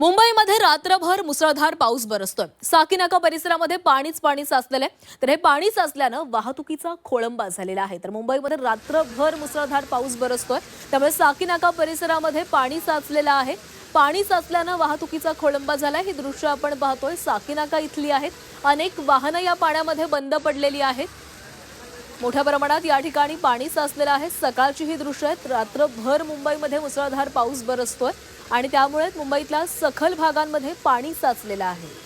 मुंबईमध्ये रात्रभर मुसळधार पाऊस बरसतोय। साकीनाका परिसरामध्ये पाणी साचलेलं आहे। तर हे पाणी साचल्यानं वाहतुकीचा खोळंबा झालेला आहे। तर मुंबईमध्ये रात्रभर मुसळधार पाऊस बरसतोय, त्यामुळे साकीनाका परिसरामध्ये पाणी साचलेलं आहे। पाणी साचल्यानं वाहतुकीचा खोळंबा झालाय। ही दृश्य आपण पाहतोय साकीनाका इथली आहेत। अनेक वाहनं या पाण्यामध्ये बंद पडलेली आहेत। मोठ्या प्रमाणात या ठिकाणी पाणी साचलेलं आहे। सकाळची ही दृश्य आहेत। रात्रभर मुंबईमध्ये मुसळधार पाऊस बरसतोय आणि त्यामुळे मुंबईतल्या सखल भागांमध्ये पाणी साचलेलं आहे।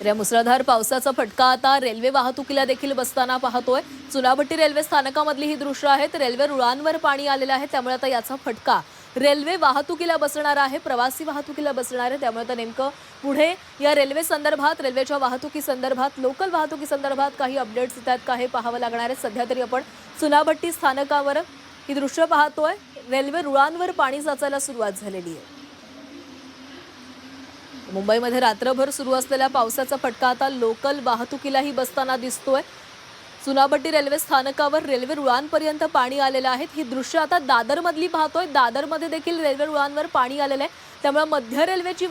या मुसळधार पावसाचा फटका आता रेल्वे वाहतुकीला देखील बसताना पाहतोय। चुनाभट्टी रेल्वे स्थानकामधली ही दृश्य आहेत। रेल्वे रुळांवर पाणी आलेलं आहे, त्यामुळे आता याचा फटका रेल्वे वाहतुकीला बसणार आहे, प्रवासी वाहतुकीला बसणार आहे। त्यामुळे आता नेमकं पुढे या रेल्वे संदर्भात, रेल्वेच्या वाहतुकी संदर्भात, लोकल वाहतुकी संदर्भात काही अपडेट्स येतात का हे पाहावं लागणार आहे। सध्या तरी आपण चुनाभट्टी स्थानकावर ही दृश्य पाहतोय। रेल्वे रुळांवर पाणी साचायला सुरुवात झालेली आहे। मुंबईमध्ये रात्रभर सुरू असलेल्या पावसाचा फटका आता लोकल वाहतुकीलाही बसताना दिसतोय। चुनाभट्टी रेल्वे स्थानकावर रेल्वे रुळांपर्यंत पाणी आलेलं आहे। ही दृश्य आता दादरमधली पाहतोय। दादरमध्ये देखील रेल्वे रुळांवर पाणी आलेलं आहे, त्यामुळे मध्य रेल्वेची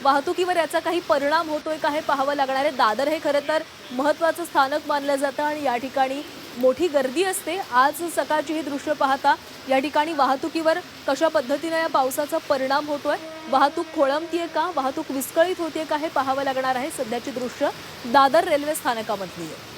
वाहतुकीवर याचा काही परिणाम होतोय का हे पाहावं लागणार आहे। दादर हे खरं तर महत्त्वाचं स्थानक मानलं जातं आणि या ठिकाणी मोठी गर्दी असते। आज सकाळची ही दृश्य पाहता या ठिकाणी वाहतुकीवर कशा पद्धतीने या पावसाचा परिणाम होतोय, वाहतूक खोळंबतीये का, वाहतूक विस्कळीत होतीये का हे पाहावं लागणार आहे। सध्याची दृश्य दादर रेल्वे स्थानकामधली आहे।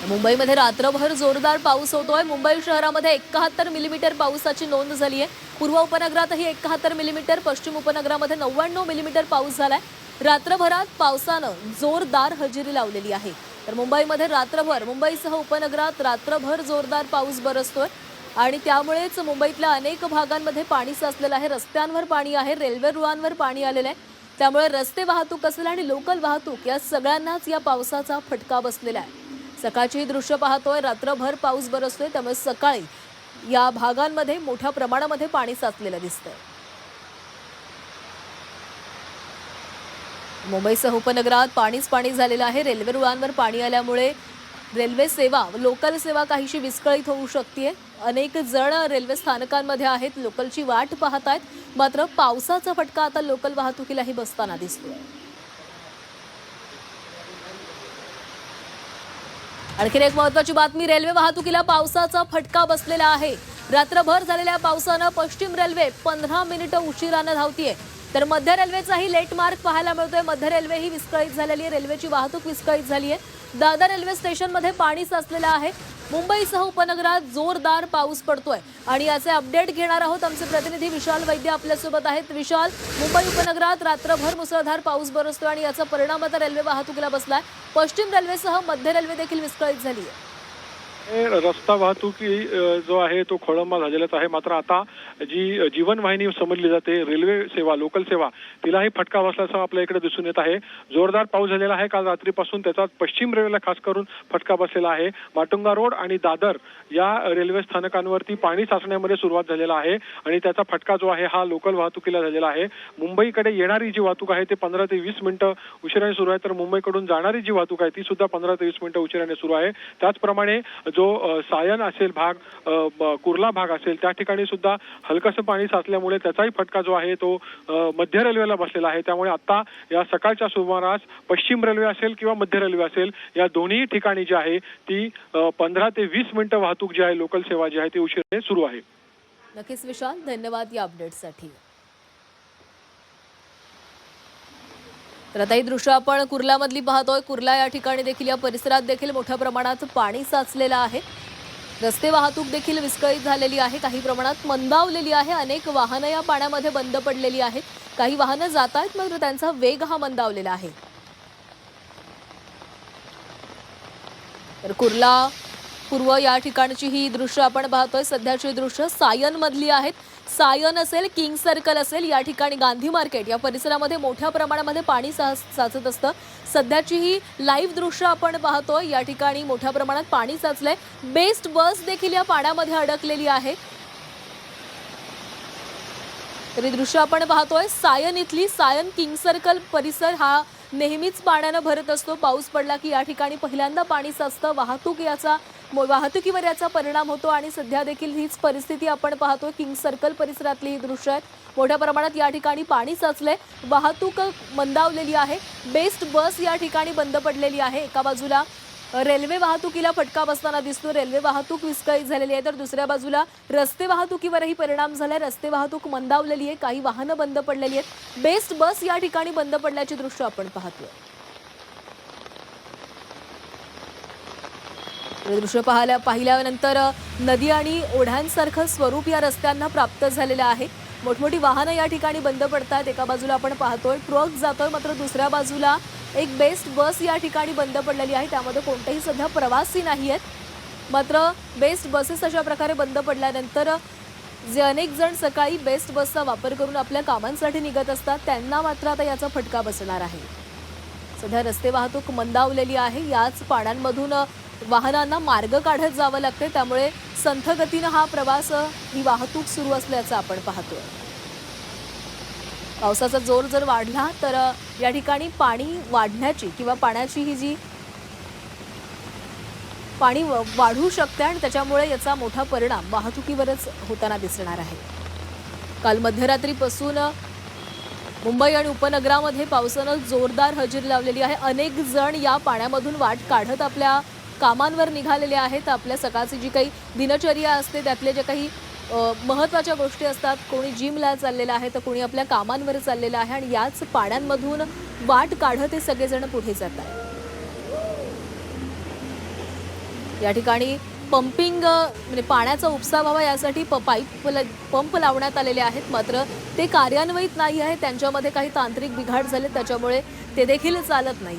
मुंबईमध्ये रात्रभर जोरदार पाऊस होतोय। मुंबई शहरामध्ये 71 मिलीमीटर पावसाची नोंद झाली आहे। पूर्व उपनगरातही 71 मिलीमीटर, पश्चिम उपनगरामध्ये 99 मिलीमीटर पाऊस झालाय। रात्रभरात पावसानं जोरदार हजेरी लावलेली आहे। तर मुंबईमध्ये रात्रभर, मुंबईसह उपनगरात रात्रभर जोरदार पाऊस बरसतोय आणि त्यामुळेच मुंबईतल्या अनेक भागांमध्ये पाणी साचलेलं आहे। रस्त्यांवर पाणी आहे, रेल्वे रुळांवर पाणी आलेलं आहे, त्यामुळे रस्ते वाहतूक असेल आणि लोकल वाहतूक या सगळ्यांनाच या पावसाचा फटका बसलेला आहे। सकाळची दृश्य पाहतोय। रात्रभर पाऊस बरसतोय, त्यामुळे सकाळी या भागांमध्ये मोठ्या प्रमाणामध्ये पाणी साचलेलं दिसतंय। मुंबईसह उपनगरात पाणी झालेलं आहे। रेल्वे रुळांवर पाणी आल्यामुळे रेल्वे सेवा, लोकल सेवा काहीशी विस्कळीत होऊ शकते। अनेक जण रेल्वे स्थानकांमध्ये आहेत, लोकलची वाट पाहतायत, मात्र पावसाचा फटका आता लोकल वाहतुकीलाही बसताना दिसतोय। आणखी एक महत्त्वाची बातमी, रेल्वे वाहतुकीला पावसाचा फटका बसलेला आहे। रात्रभर झालेल्या पावसानं पश्चिम रेल्वे 15 मिनिटं उशिराने धावतीये, तर मध्य रेल्वेचाही लेट मार्क पाहायला मिळतोय। मध्य रेल्वे ही विस्कळीत झालेली आहे, रेल्वेची वाहतूक विस्कळीत झाली आहे। दादर रेल्वे स्टेशनमध्ये पाणी साचलेलं आहे। मुंबईसह उपनगरात जोरदार पाऊस पडतोय आणि याचे अपडेट घेणार आहोत। आमचे प्रतिनिधी विशाल वैद्य आपल्यासोबत आहेत। विशाल, मुंबई उपनगरात रात्रभर मुसळधार पाऊस बरसतोय आणि याचा परिणाम आता रेल्वे वाहतुकीला बसलाय। पश्चिम रेल्वेसह मध्य रेल्वे देखील विस्कळीत झाली आहे। रस्ता वाहतुकी जो आहे तो खोळंबा झालेलाच आहे। मात्र आता जी जीवनवाहिनी समजली जाते रेल्वे सेवा, लोकल सेवा, तिलाही फटका बसल्याचं आपल्या इकडे दिसून येत आहे। जोरदार पाऊस झालेला आहे काल रात्रीपासून, त्याचा पश्चिम रेल्वेला खास करून फटका बसलेला आहे। माटुंगा रोड आणि दादर या रेल्वे स्थानकांवरती पाणी साचण्यामध्ये सुरुवात झालेला आहे आणि त्याचा फटका जो आहे हा लोकल वाहतुकीला झालेला आहे। मुंबईकडे येणारी जी वाहतूक आहे ते 15 ते 20 मिनिटं उशिराने सुरू आहे, तर मुंबईकडून जाणारी जी वाहतूक आहे ती सुद्धा 15 ते 20 मिनिटं उशिराने सुरू आहे। त्याचप्रमाणे जो सायन असेल भाग, कुर्ला भाग असेल, त्या ठिकाणी सुद्धा हलकसं पाणी साचल्यामुळे त्याचाही फटका जो आहे तो मध्य रेल्वेला बसलेला आहे। त्यामुळे आता या सकाळच्या सुमारास पश्चिम रेल्वे असेल किंवा मध्य रेल्वे असेल, या दोन्ही ठिकाणी जी आहे ती 15 ते 20 मिनिटं वाहतूक जी आहे, लोकल सेवा जी आहे ती उशिराने सुरू आहे। नक्कीच विशाल, धन्यवाद या अपडेटसाठी। तर आता ही दृश्य आपण कुर्लामधली पाहतोय। कुर्ला या ठिकाणी देखील, या परिसरात देखील मोठ्या प्रमाणात पाणी साचलेलं आहे। रस्ते वाहतूक देखील विस्कळीत झालेली आहे, काही प्रमाणात मंदावलेली आहे। अनेक वाहनं या पाण्यामध्ये बंद पडलेली आहेत, काही वाहनं जात आहेत, मात्र त्यांचा वेग हा मंदावलेला आहे। तर कुर्ला पूर्व या ठिकाणची ही दृश्य आपण पाहतोय। सध्याची दृश्य सायन मधली आहेत। सायन असेल, किंग सर्कल असेल, या ठिकाणी गांधी मार्केट या परिसरामध्ये मोठ्या प्रमाणामध्ये पाणी साचत असतं. सध्याची ही लाईव्ह दृश्य आपण पाहतोय. या ठिकाणी मोठ्या प्रमाणात पाणी साचलंय. बेस्ट बस देखील या पाण्यामध्ये अडकलेली आहे. तरी दृश्य आपण पाहतोय सायन इथली सायन किंग सर्कल परिसर हा नेहमीच पाण्यानं भरत असतो. पाऊस पडला की या ठिकाणी पहिल्यांदा पाणी साचतं. वाहतुकीवर याचा परिणाम होतो आणि सध्या देखील हीच परिस्थिती आपण पाहतोय. किंग सर्कल परिसरातली ही दृश्य आहेत. मोठ्या प्रमाणात या ठिकाणी पाणी साचलंय. वाहतूक मंदावलेली आहे. बेस्ट बस या ठिकाणी बंद पडलेली आहे. एका बाजूला रेल्वे वाहतुकीला फटका बसताना दिसतो. रेल्वे वाहतूक विस्कळीत झालेली आहे, तर दुसऱ्या बाजूला रस्ते वाहतुकीवरही परिणाम झालाय. रस्ते वाहतूक मंदावलेली आहे. काही वाहनं बंद पडलेली आहेत. बेस्ट बस या ठिकाणी बंद पडल्याची दृश्य आपण पाहतोय. हे दृश्य पाहिल्यानंतर नदी आणि ओढ्यांसारखं स्वरूप या रस्त्यांना प्राप्त झालेलं आहे. मोठमोठी वाहनं या ठिकाणी बंद पडतात. एका बाजूला आपण पाहतोय ट्रक जातोय, मात्र दुसऱ्या बाजूला एक बेस्ट बस या ठिकाणी बंद पडलेली आहे. त्यामध्ये कोणतेही सध्या प्रवासी नाही आहेत. मात्र बेस्ट बसेस अशा प्रकारे बंद पडल्यानंतर जे अनेक जण सकाळी बेस्ट बसचा वापर करून आपल्या कामांसाठी निघत असतात त्यांना मात्र आता याचा फटका बसणार आहे. सध्या रस्ते वाहतूक मंदावलेली आहे. याच पाण्यामधून वाहनांना मार्ग काढत जावं लागते. त्यामुळे संथ गतीनं हा प्रवास ही वाहतूक सुरू असल्याचं आपण पाहतोय. पावसाचा जोर जर वाढला तर या ठिकाणी पाणी वाढण्याची किंवा पाण्याची ही जी पाणी वाढू शकते आणि त्याच्यामुळे याचा मोठा परिणाम वाहतुकीवरच होताना दिसणार आहे. काल मध्यरात्रीपासून मुंबई आणि उपनगरामध्ये पावसानं जोरदार हजेरी लावलेली आहे. अनेक जण या पाण्यामधून वाट काढत आपल्या कामांवर निघालेले आहेत. आपल्या सकाळची जी काही दिनचर्या असते त्यातले जे काही महत्त्वाच्या गोष्टी असतात, कोणी जिमला चाललेलं आहे तर कोणी आपल्या कामांवर चाललेलं आहे आणि याच पाण्यांमधून वाट काढत हे सगळेजण पुढे जातात. या ठिकाणी पंपिंग म्हणजे पाण्याचा उपसा व्हावा यासाठी पंप लावण्यात आलेले आहेत. मात्र ते कार्यान्वित नाही आहे. त्यांच्यामध्ये काही तांत्रिक बिघाड झाले, त्याच्यामुळे ते देखील चालत नाही.